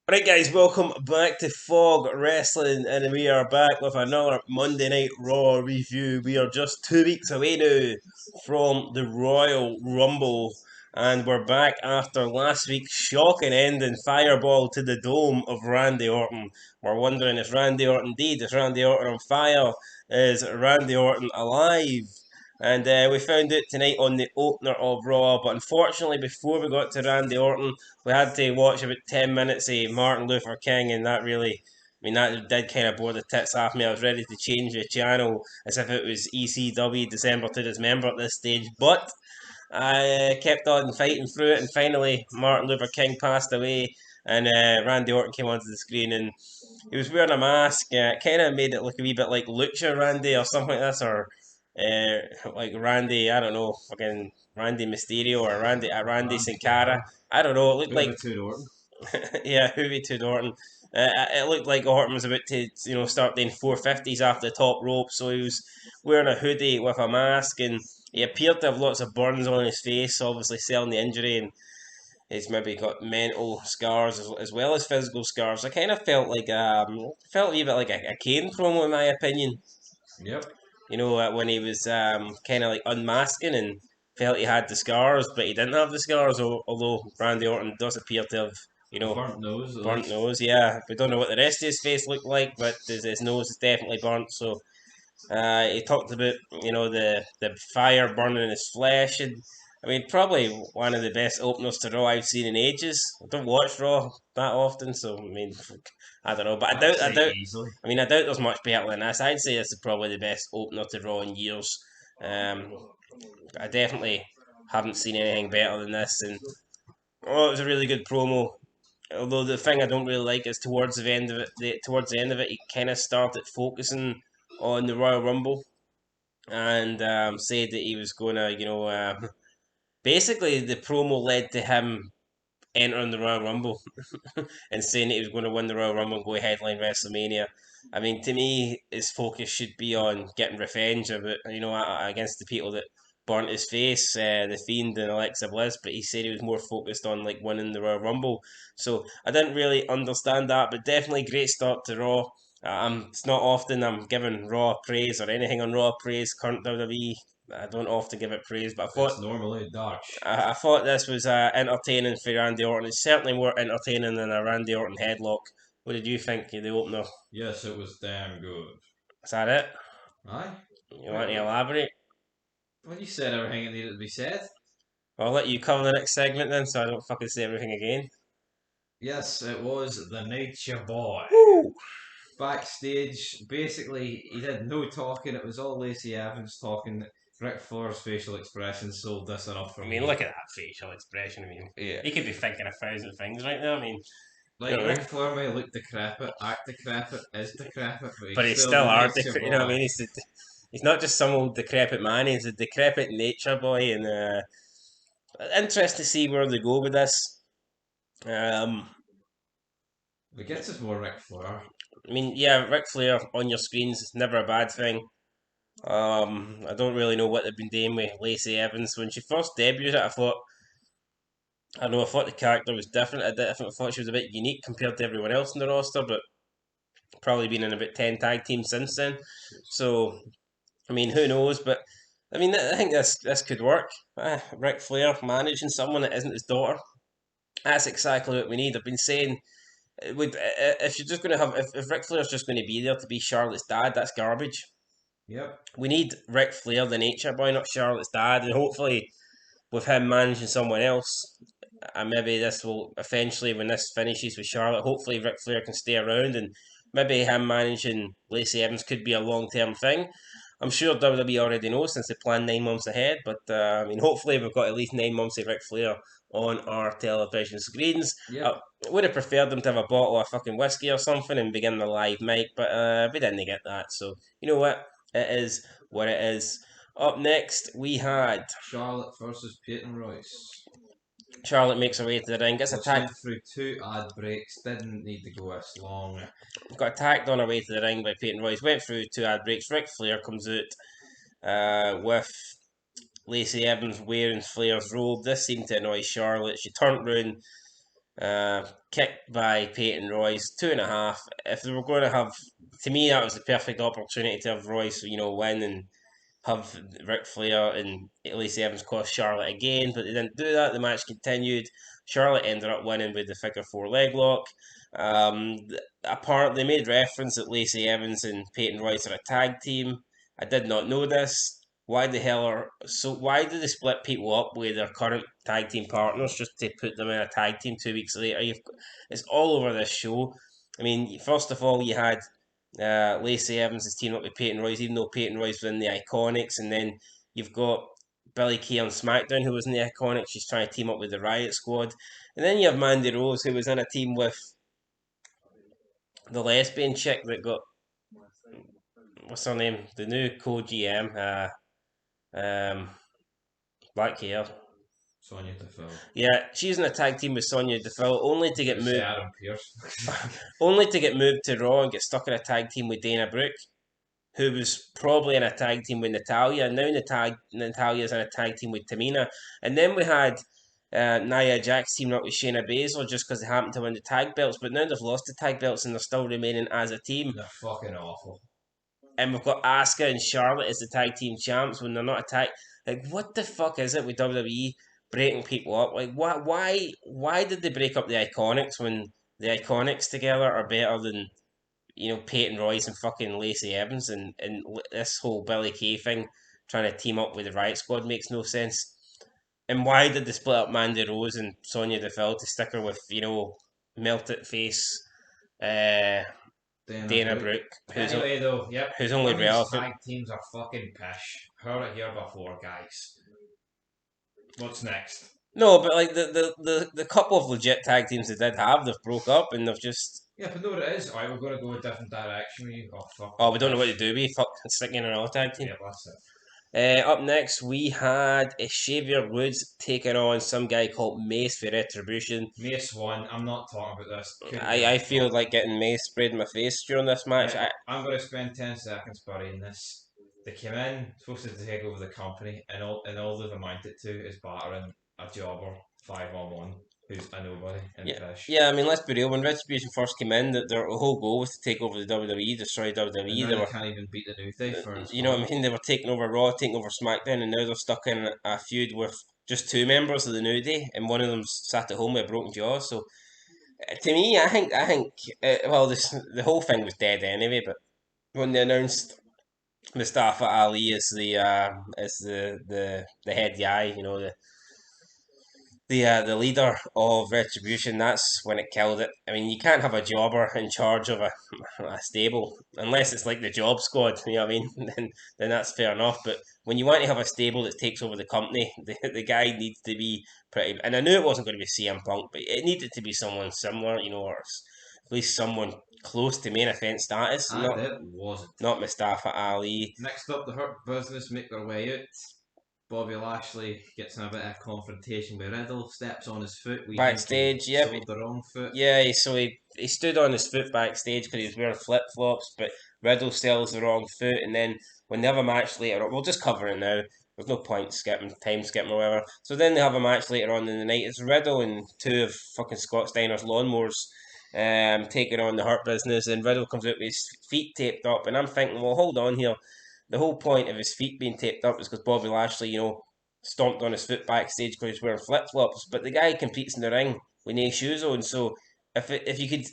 Right, guys, welcome back to Fog Wrestling, and we are back with another Monday Night Raw review. We are just 2 weeks away now from the Royal Rumble, and we're back after last week's shocking ending fireball to the dome of Randy Orton. We're wondering if Randy Orton dead, is Randy Orton on fire, is Randy Orton alive? And we found out tonight on the opener of Raw, but unfortunately, before we got to Randy Orton, we had to watch about 10 minutes of Martin Luther King, and that really, that did kind of bore the tits off me. I was ready to change the channel as if it was ECW December to Dismember at this stage, but I kept on fighting through it, and finally, Martin Luther King passed away, and Randy Orton came onto the screen, and he was wearing a mask. It kind of made it look a wee bit like Lucha Randy or something like this, or like Randy, I don't know, fucking Randy Mysterio or Randy Sin Cara. I don't know. It looked like yeah, Hoovy to Orton. It looked like Orton was about to, start doing 450s off the top rope. So he was wearing a hoodie with a mask, and he appeared to have lots of burns on his face, obviously selling the injury, and he's maybe got mental scars as well as physical scars. I kind of felt a wee bit like a Kane promo in my opinion. Yep. When he was kind of like unmasking and felt he had the scars, but he didn't have the scars. Although Randy Orton does appear to have, Burnt nose, at burnt least. nose. Yeah, we don't know what the rest of his face looked like, but his nose is definitely burnt. So he talked about the fire burning in his flesh, and probably one of the best openers to Raw I've seen in ages. I don't watch Raw that often, so I don't know, but I'd say easily. I doubt there's much better than this. I'd say this is probably the best opener to Raw in years. Um, I definitely haven't seen anything better than this, and it was a really good promo. Although the thing I don't really like is towards the end of it, he kind of started focusing on the Royal Rumble and said that he was gonna, basically the promo led to him entering the Royal Rumble and saying that he was going to win the Royal Rumble and go headline WrestleMania. To me, his focus should be on getting revenge against the people that burnt his face, the Fiend and Alexa Bliss. But he said he was more focused on like winning the Royal Rumble. So I didn't really understand that, but definitely great start to Raw. It's not often I'm giving Raw praise or anything on Raw praise. Current WWE, I don't often give it praise, but It's normally dark. I thought this was entertaining for Randy Orton. It's certainly more entertaining than a Randy Orton headlock. What did you think of the opener? Yes, it was damn good. Is that it? Aye. You want to elaborate? Well, you said everything that needed to be said. I'll let you cover the next segment then, so I don't fucking say everything again. Yes, it was the Nature Boy. Woo! Backstage, basically, he did no talking. It was all Lacey Evans talking. Ric Flair's facial expressions sold this enough for me. Look at that facial expression. Yeah. He could be thinking a thousand things right now. Like, Ric Flair may look decrepit, act decrepit, is decrepit, but But he's he's still still the hard. Nature Boy. He's not just some old decrepit man. He's a decrepit nature boy, and interesting to see where they go with this. Um, But gets us more Ric Flair. yeah, Ric Flair on your screens is never a bad thing. I don't really know what they've been doing with Lacey Evans. When she first debuted, I thought the character was different. I thought she was a bit unique compared to everyone else in the roster, but probably been in about 10 tag teams since then. So, who knows? But I think this could work. Ric Flair managing someone that isn't his daughter. That's exactly what we need. I've been saying, if you're just going to have, if Ric Flair's just going to be there to be Charlotte's dad, that's garbage. Yep. We need Ric Flair, the nature boy, not Charlotte's dad, and hopefully with him managing someone else, and maybe this will eventually, when this finishes with Charlotte, hopefully Ric Flair can stay around, and maybe him managing Lacey Evans could be a long term thing. I'm sure WWE already knows since they plan 9 months ahead, but hopefully we've got at least 9 months of Ric Flair on our television screens. Yep. I would have preferred them to have a bottle of fucking whiskey or something and begin the live mic, but we didn't get that. So you know what? It is what it is. Up next, we had Charlotte versus Peyton Royce. Charlotte makes her way to the ring, gets Which attacked, went through 2 ad breaks, didn't need to go this long. got attacked on her way to the ring by Peyton Royce, went through 2 ad breaks. Ric Flair comes out with Lacey Evans wearing Flair's robe. This seemed to annoy Charlotte. She turned round Kicked by Peyton Royce, 2.5. If they were going to have, to me, that was the perfect opportunity to have Royce, win and have Ric Flair and Lacey Evans cost Charlotte again, but they didn't do that. The match continued. Charlotte ended up winning with the figure four leg lock. They made reference that Lacey Evans and Peyton Royce are a tag team. I did not know this. Why did they split people up with their current tag team partners just to put them in a tag team 2 weeks later? It's all over this show. I mean, first of all, you had Lacey Evans is teaming up with Peyton Royce, even though Peyton Royce was in the Iconics, and then you've got Billie Kay on SmackDown, who was in the Iconics. She's trying to team up with the Riot Squad, and then you have Mandy Rose, who was in a team with the lesbian chick that got what's her name, the new co-GM, black hair. Sonya Deville. Yeah, she's in a tag team with Sonya Deville, only to get moved, Adam Pearce. only to get moved to Raw and get stuck in a tag team with Dana Brooke, who was probably in a tag team with Natalia, and now Natalia's in a tag team with Tamina. And then we had Nia Jax teaming up with Shayna Baszler just because they happened to win the tag belts, but now they've lost the tag belts and they're still remaining as a team. They're fucking awful. And we've got Asuka and Charlotte as the tag team champs when they're not a tag. Like, what the fuck is it with WWE breaking people up? Like, why did they break up the Iconics when the Iconics together are better than Peyton Royce and fucking Lacey Evans and this whole Billie Kay thing trying to team up with the Riot Squad makes no sense. And why did they split up Mandy Rose and Sonya Deville to stick her with, melted face Dana Brooke, Anyway, though, yep. who's only Women's relevant. tag teams are fucking pish. Heard it here before, guys. What's next? No, but like the couple of legit tag teams they did have, they've broke up and they've just. Yeah, but no, what it is. Alright, we're going to go a different direction. Oh, fuck. Oh, we don't know what to do. We fuck sticking in another tag team. Yeah, that's it. Up next, we had Xavier Woods taking on some guy called Mace for Retribution. Mace won. I'm not talking about this. I feel like getting Mace sprayed in my face during this match. I'm going to spend 10 seconds burying this. They came in, supposed to take over the company, and all they've amounted to is battering a jobber 5-on-1 who's a nobody in fish. Yeah, I mean, let's be real. When Retribution first came in, their whole goal was to take over the WWE, destroy WWE. And now they can't even beat the New Day for you know what I mean? They were taking over Raw, taking over SmackDown, and now they're stuck in a feud with just two members of the New Day, and one of them's sat at home with a broken jaw. So, to me, I think, the whole thing was dead anyway. But when they announced Mustafa Ali as the head guy, the leader of Retribution, that's when it killed it. I mean, you can't have a jobber in charge of a stable unless it's like the Job Squad. You know what I mean? Then that's fair enough. But when you want to have a stable that takes over the company, the guy needs to be pretty. And I knew it wasn't going to be CM Punk, but it needed to be someone similar, or at least someone close to main event status. And it wasn't. Not Mustafa Ali. Next up, the Hurt Business make their way out. Bobby Lashley gets in a bit of confrontation with Riddle, steps on his foot. Backstage, yep. Sold the wrong foot. Yeah, so he stood on his foot backstage because he was wearing flip flops, but Riddle sells the wrong foot, and then when they have a match later, we'll just cover it now. There's no point time skipping or whatever. So then they have a match later on in the night. It's Riddle and two of fucking Scott Steiner's lawnmowers taking on the Hurt Business, and Riddle comes out with his feet taped up, and I'm thinking, well, hold on here. The whole point of his feet being taped up is because Bobby Lashley, stomped on his foot backstage because he's wearing flip flops. But the guy competes in the ring with no shoes on. So if you could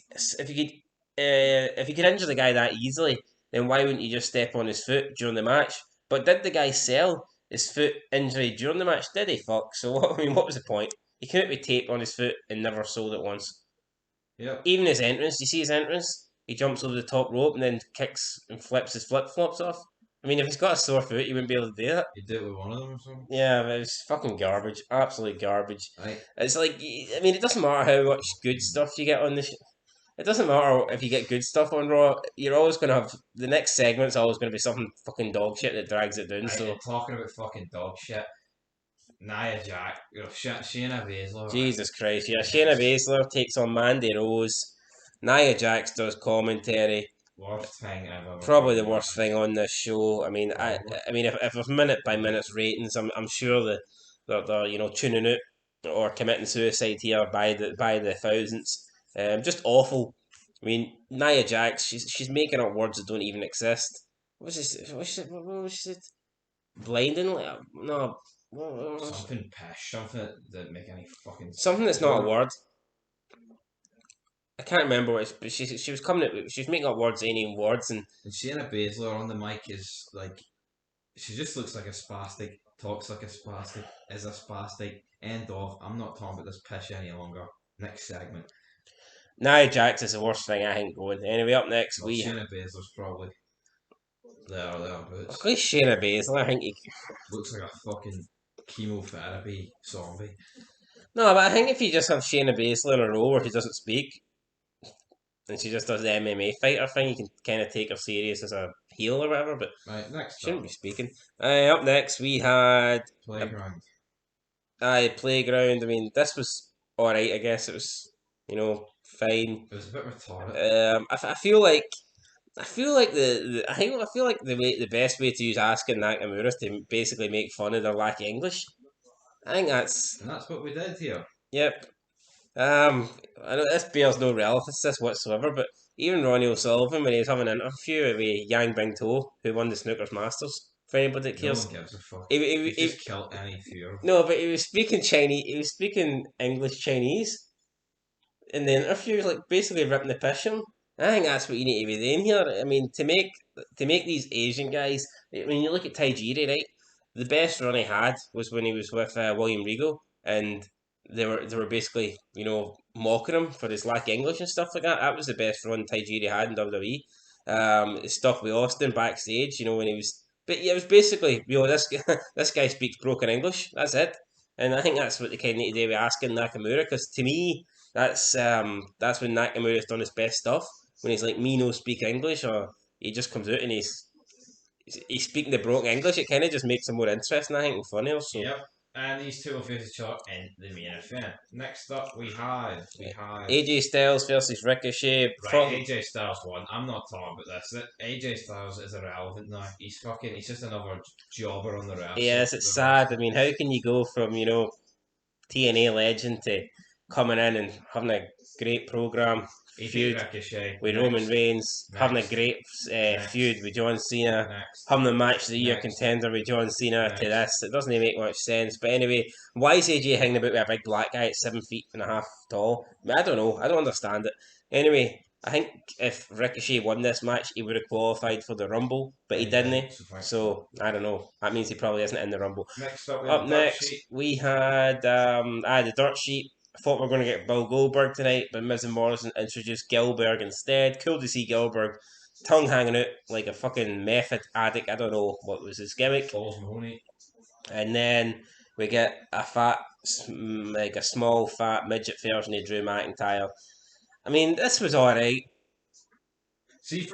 injure the guy that easily, then why wouldn't you just step on his foot during the match? But did the guy sell his foot injury during the match? Did he? Fuck. So what was the point? He came out with tape on his foot and never sold it once. Yep. Even his entrance, you see his entrance? He jumps over the top rope and then kicks and flips his flip flops off. I mean, if he's got a sore foot, he wouldn't be able to do that. He'd do it with one of them or something. Yeah, but it's fucking garbage. Absolute garbage. Right. It's like, I mean, it doesn't matter how much good stuff you get on this. It doesn't matter if you get good stuff on Raw. You're always going to have. The next segment's always going to be something fucking dog shit that drags it down. Right, So talking about fucking dog shit. Nia Jax, Shayna Baszler. Jesus Christ, yeah. Shayna Baszler takes on Mandy Rose. Nia Jax does commentary. Worst thing ever. Probably the worst thing on this show. I mean, if there's minute by minute ratings, I'm sure that they're tuning out or committing suicide here by the thousands. Just awful. I mean, Nia Jax, she's making up words that don't even exist. What was this? What was it? Blindingly? No. Something pish, something that make any fucking Something sense. that's not a word. I can't remember what it's, but she was coming at, she was making up words, ain't words, and Shayna Baszler on the mic is like, she just looks like a spastic, talks like a spastic, is a spastic. End of. I'm not talking about this pish any longer. Next segment. Nia Jax is the worst thing I think going. Anyway, up next Well, Shayna Baszler's probably at thereabouts. least Shayna Baszler. I think Looks like a fucking chemotherapy zombie. no, but I think if you just have Shayna Baszler in a row where she doesn't speak and she just does the MMA fighter thing, you can kind of take her serious as a heel or whatever. But Right, next she shouldn't up, be speaking. Up next we had Playground. Playground. I mean, this was all right. I guess it was fine. It was a bit retarded. I feel like. I feel like I feel like the best way to use Asuka and Nakamura is to basically make fun of their lack of English. I think that's And that's what we did here. yep. I know this bears no relevance to this whatsoever, but even Ronnie O'Sullivan when he was having an interview with Yang Bing To, who won the Snookers Masters, for anybody that No one cares, gives a fuck. he, He's just killed any fear. no, but he was speaking Chinese. He was speaking English Chinese in the interview, like basically ripping the piss on him. I think that's what you need to be doing here. I mean, to make these Asian guys. I mean, you look at Tajiri, right? The best run he had was when he was with William Regal, and they were basically mocking him for his lack of English and stuff like that. That was the best run Tajiri had in WWE. His stuff with Austin backstage, when he was. But yeah, it was basically, this this guy speaks broken English. That's it. And I think that's what they kind of need to do with asking Nakamura, because to me, that's when Nakamura's done his best stuff. When he's like me no speak English, or he just comes out and he's speaking the broken English. It kind of just makes him more interesting, I think, and funnier. So Yep. And these two will face each other in the main event. Next up, we had AJ Styles versus Ricochet. right, AJ Styles won. I'm not talking about this. AJ Styles is irrelevant now. He's just another jobber on the Yes, it's sad. I mean, how can you go from TNA legend to coming in and having a great program feud with Roman Reigns, having a great feud with John Cena, having the match of the year contender with John Cena to this? It doesn't even make much sense. But anyway, why is AJ hanging about with a big black guy at 7 feet and a half tall? I mean, I don't know. I don't understand it. Anyway, I think if Ricochet won this match, he would have qualified for the Rumble, but he didn't. So I don't know. That means he probably isn't in the Rumble. Next up, Up next, we had the dirt sheet. I thought we were going to get Bill Goldberg tonight, but Miz and Morrison introduced Gilbert instead. Cool to see Gilbert, tongue hanging out like a fucking method addict. I don't know what was his gimmick. And then we get like a small fat midget version of Drew McIntyre. I mean, this was alright. See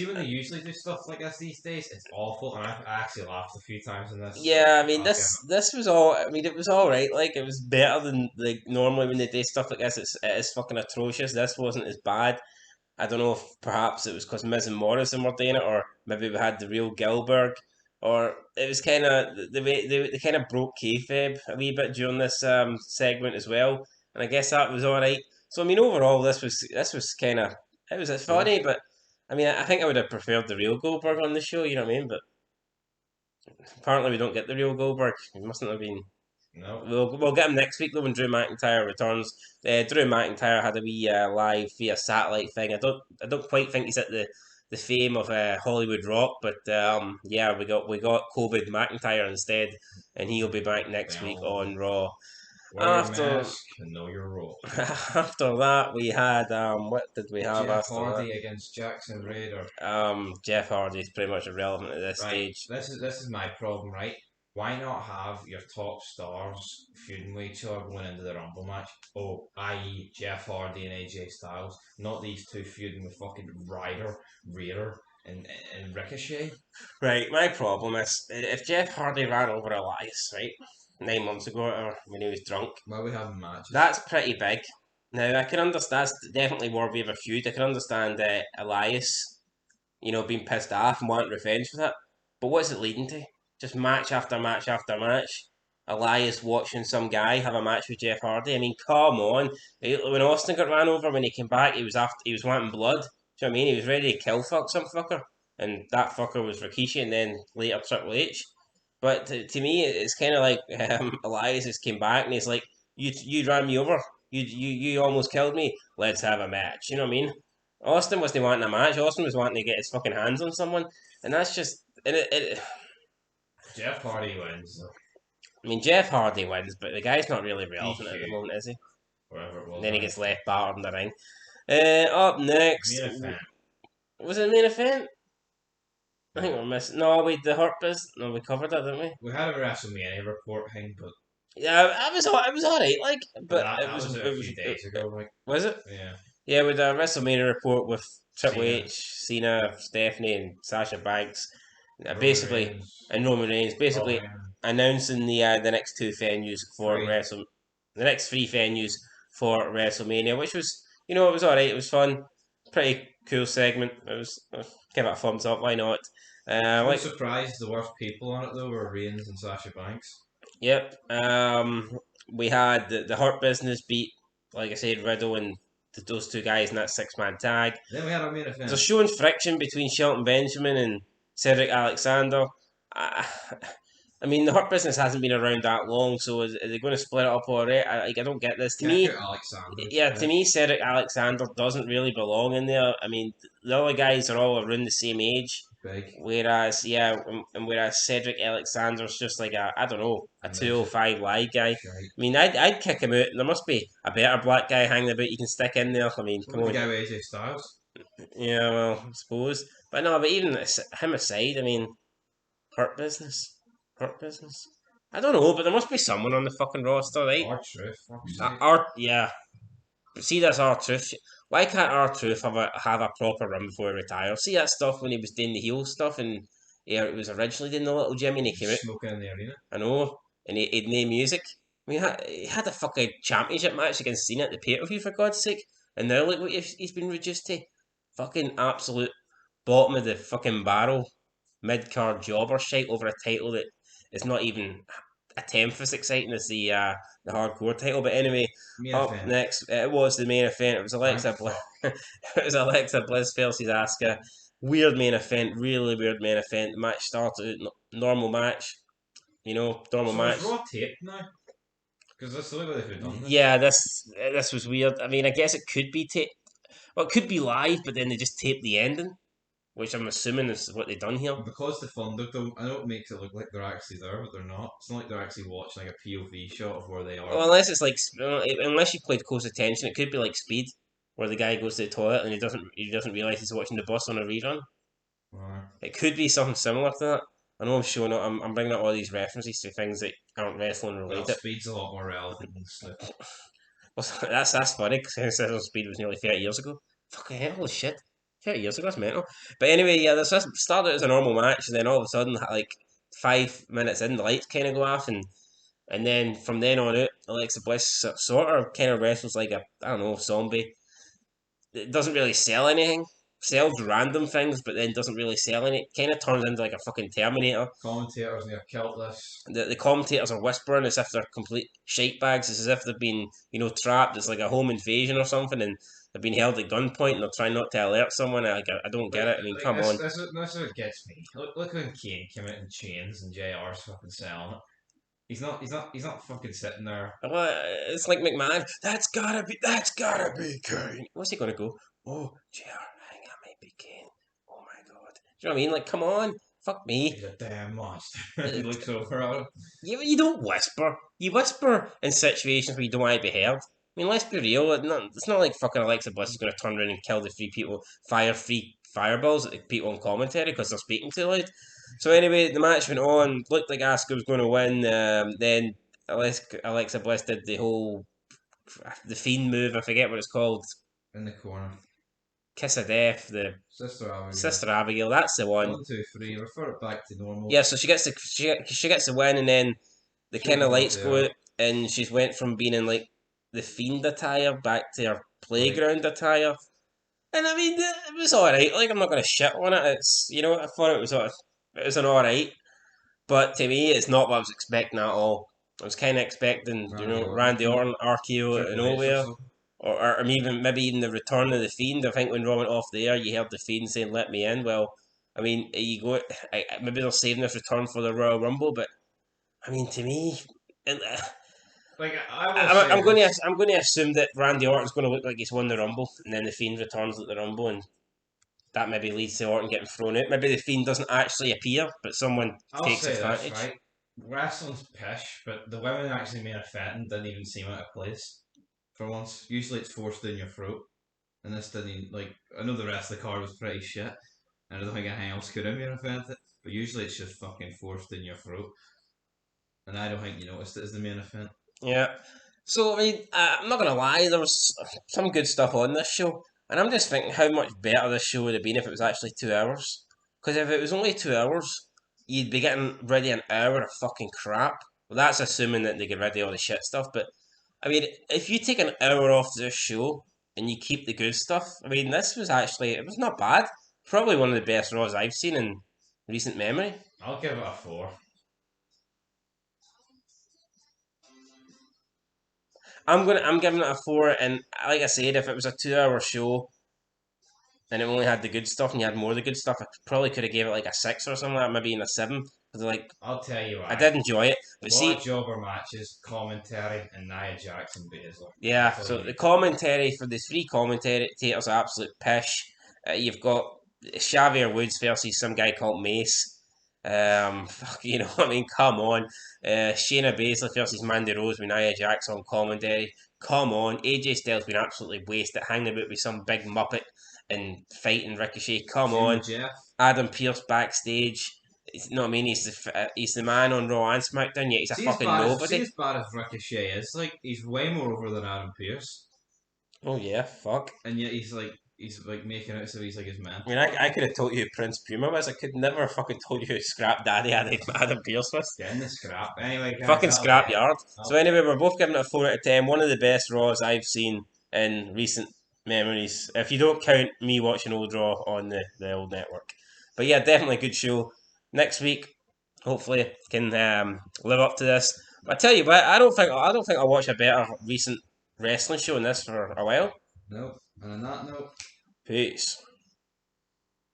when they usually do stuff like this these days, it's awful, and I actually laughed a few times in this. Yeah, I mean this was all. I mean, it was all right. Like it was better than like normally when they do stuff like this. It is fucking atrocious. This wasn't as bad. I don't know if perhaps it was because Miz and Morrison were doing it, or maybe we had the real Gilbert, or it was kind of the way they kind of broke kayfabe a wee bit during this segment as well. And I guess that was all right. So I mean, overall, this was kind of it was funny, but I mean, I think I would have preferred the real Goldberg on the show. You know what I mean? But apparently, we don't get the real Goldberg. He mustn't have been. No. We'll get him next week though when Drew McIntyre returns. Drew McIntyre had a wee live via satellite thing. I don't quite think he's at the fame of Hollywood Rock, but yeah, we got COVID McIntyre instead, and he'll be back next week on Raw. After know your role. After that, we had what did we have Jeff after Hardy that? against Jackson Raider. Jeff Hardy is pretty much irrelevant at this stage. This is my problem, right? Why not have your top stars feuding with each other going into the Rumble match? Oh, i.e. Jeff Hardy and AJ Styles, not these two feuding with fucking Raider, and Ricochet. Right, my problem is if Jeff Hardy ran over Elias, right, 9 months ago or when he was drunk. Why we having matches? That's pretty big. Now I can understand. That's definitely worthy of a feud. I can understand Elias, being pissed off and wanting revenge for that. But what's it leading to? Just match after match after match. Elias watching some guy have a match with Jeff Hardy. I mean, come on. When Austin got ran over, when he came back, he was wanting blood. Do you know what I mean? He was ready to kill some fucker, and that fucker was Rikishi, and then later Triple H. But to me, it's kind of like Elias just came back and he's like, "You ran me over. You almost killed me. Let's have a match." You know what I mean? Austin wasn't wanting a match. Austin was wanting to get his fucking hands on someone, and that's just Jeff Hardy wins. I mean, Jeff Hardy wins, but the guy's not really relevant at the DQ, moment, is he? whatever it was. Then he gets left battered in the ring. Up next, Main event. was it the main event? I think Yeah. we're missing. No, the Hurt Business. No, we covered that, didn't we? We had a WrestleMania report thing, but Yeah, it was alright, like, but that was a few days ago. Like, was it? yeah, Yeah, with a WrestleMania report with Triple Cena. H, Cena, Stephanie, and Sasha Banks, Roman basically, Reigns, and Roman Reigns, basically Paul Heyman, announcing the next two venues for the next three venues for WrestleMania, which was, it was alright. It was fun, pretty cool segment. It was give it a thumbs up. Why not? No Like, surprise, the worst people on it though were Reigns and Sasha Banks. yep. We had the Hurt Business beat, like I said, Riddle and those two guys in that 6-man tag. Then we had our main event. They're showing friction between Shelton Benjamin and Cedric Alexander. I mean, the Hurt Business hasn't been around that long, so are they going to split it up already? I don't get this. To me, to me, Cedric Alexander doesn't really belong in there. I mean, the other guys are all around the same age. Big. Whereas, whereas Cedric Alexander's just like I don't know, a 205 live guy. Right. I mean, I'd kick him out. There must be a better black guy hanging about you can stick in there. I mean, come on. The guy with AJ Styles. Yeah, well, I suppose. But no, but even him aside, I mean, Hurt Business. Hurt Business. I don't know, but there must be someone on the fucking roster, right? R-Truth. Yeah. But see, that's R-Truth. Why can't R-Truth have a proper run before he retires? See that stuff when he was doing the heel stuff and yeah, it was originally doing the little Jimmy and he came out. Smoking in the arena. I know. And he'd no music. I mean, he had a fucking championship match against Cena at the pay-per-view, for God's sake. And now look what he's been reduced to. Fucking absolute bottom of the fucking barrel mid-card jobber shite over a title that is not even a tenth as exciting as the hardcore title. But anyway, next, it was the main event. It was Alexa Bliss. It was Alexa Bliss versus Asuka. Weird main event, really weird main event. The match started normal match, normal match. It's raw tape now. Because that's the way they've done this. Yeah, this was weird. I mean, I guess it could be taped. Well, it could be live, but then they just taped the ending, which I'm assuming is what they've done here. Because the Thunderdome, I know it makes it look like they're actually there, but they're not. It's not like they're actually watching like a POV shot of where they are. Well, unless it's like, unless you played close attention, it could be like Speed, where the guy goes to the toilet and he doesn't realize he's watching the bus on a rerun. It could be something similar to that. I know I'm showing up. I'm bringing up all these references to things that aren't wrestling related. Well, Speed's a lot more relevant than Snoop. Well, that's funny because Speed was nearly 30 years ago. Fucking hell, holy shit. 30 years ago, that's mental. But anyway, yeah, this started as a normal match, and then all of a sudden, like 5 minutes in, the lights kind of go off, and then from then on out, Alexa Bliss sort of kind of wrestles like I don't know, zombie. It doesn't really sell anything. Sells random things, but then doesn't really sell any. Kind of turns into like a fucking Terminator. Commentators near kilt this. The commentators are whispering as if they're complete shite bags. It's as if they've been, trapped. It's like a home invasion or something, and they've been held at gunpoint, and they're trying not to alert someone. I don't get it. I mean, come on. That's what gets me. Look when Kane came out in chains and JR's fucking selling it. He's not fucking sitting there. Well, it's like McMahon. That's gotta be Kane. What's he gonna go? Oh, JR, hang on, might be Kane. Oh my god. Do you know what I mean? Like, come on. Fuck me. He's a damn monster. He looks over at him. Yeah, but you don't whisper. You whisper in situations where you don't want to be heard. I mean, let's be real. It's not like fucking Alexa Bliss is going to turn around and kill the fire three fireballs at the people on commentary because they're speaking too loud. So anyway, the match went on. Looked like Asuka was going to win. Then Alexa Bliss did the Fiend move. I forget what it's called. In the corner. Kiss of Death. The Sister Abigail. That's the one. 1, 2, 3. Refer it back to normal. Yeah. So she gets the win, and then the kind of lights go out, and she's went from being in like the Fiend attire back to her playground attire. And I mean, it was alright. Like, I'm not going to shit on it. It's, I thought it was an alright. But to me, it's not what I was expecting at all. I was kind of expecting, Randy Orton Randy Orton, RKO out of Triple H or nowhere, so. or maybe even the return of the Fiend. I think when Raw went off the air, you heard the Fiend saying, "Let me in." Well, I mean, you go. Maybe they're saving this return for the Royal Rumble, but I mean, to me, and, Like I will say this. I'm going to assume that Randy Orton's going to look like he's won the Rumble, and then the Fiend returns at the Rumble, and that maybe leads to Orton getting thrown out. Maybe the Fiend doesn't actually appear, but someone I'll takes say this, advantage. right? Wrestling's pish, but the women actually main event didn't even seem out of place for once. Usually it's forced in your throat, and this didn't even, like. I know the rest of the card was pretty shit, and I don't think anything else could have main evented it. But usually it's just fucking forced in your throat, and I don't think you noticed it as the main event. Yeah. So, I mean, I'm not going to lie, there was some good stuff on this show, and I'm just thinking how much better this show would have been if it was actually 2 hours. Because if it was only 2 hours, you'd be getting ready an hour of fucking crap. Well, that's assuming that they get rid of all the shit stuff, but I mean, if you take an hour off this show and you keep the good stuff, I mean, it was not bad. Probably one of the best Raws I've seen in recent memory. I'll give it a 4. I'm giving it a 4, and like I said, if it was a 2 hour show and it only had the good stuff and you had more of the good stuff, I probably could have gave it like a 6 or something like that, maybe even a 7. Because like I'll tell you I why. did enjoy it, but What see, jobber matches, commentary, and Nia Jackson Baszler. yeah. That's all So you the need. commentary for the three commentators are absolute pish. You've got Xavier Woods versus some guy called Mace. You know what I mean? Come on. Shayna Baszler versus Mandy Rose with Nia Jax on commentary. Come on. AJ Styles been absolutely wasted hanging about with some big muppet and fighting Ricochet. Come Same on. with Jeff. Adam Pearce backstage. You know what I mean? He's the man on Raw and SmackDown, yet he's a fucking See nobody. as bad as Ricochet is, like he's way more over than Adam Pearce, Oh yeah, fuck. and yet he's like making out so he's like his man. I mean, I could have told you who Prince Puma was. I could never fucking told you who Scrap Daddy Adam Pearce was. Getting the scrap. Anyway, guys, Fucking that'll be scrap it. yard. So I'll, anyway, we're both giving it a 4 out of 10. One of the best Raws I've seen in recent memories. If you don't count me watching old Raw on the old network. But yeah, definitely a good show. Next week, hopefully, can live up to this. But I tell you what, I don't think I'll watch a better recent wrestling show than this for a while. nope. And on that note. Peace.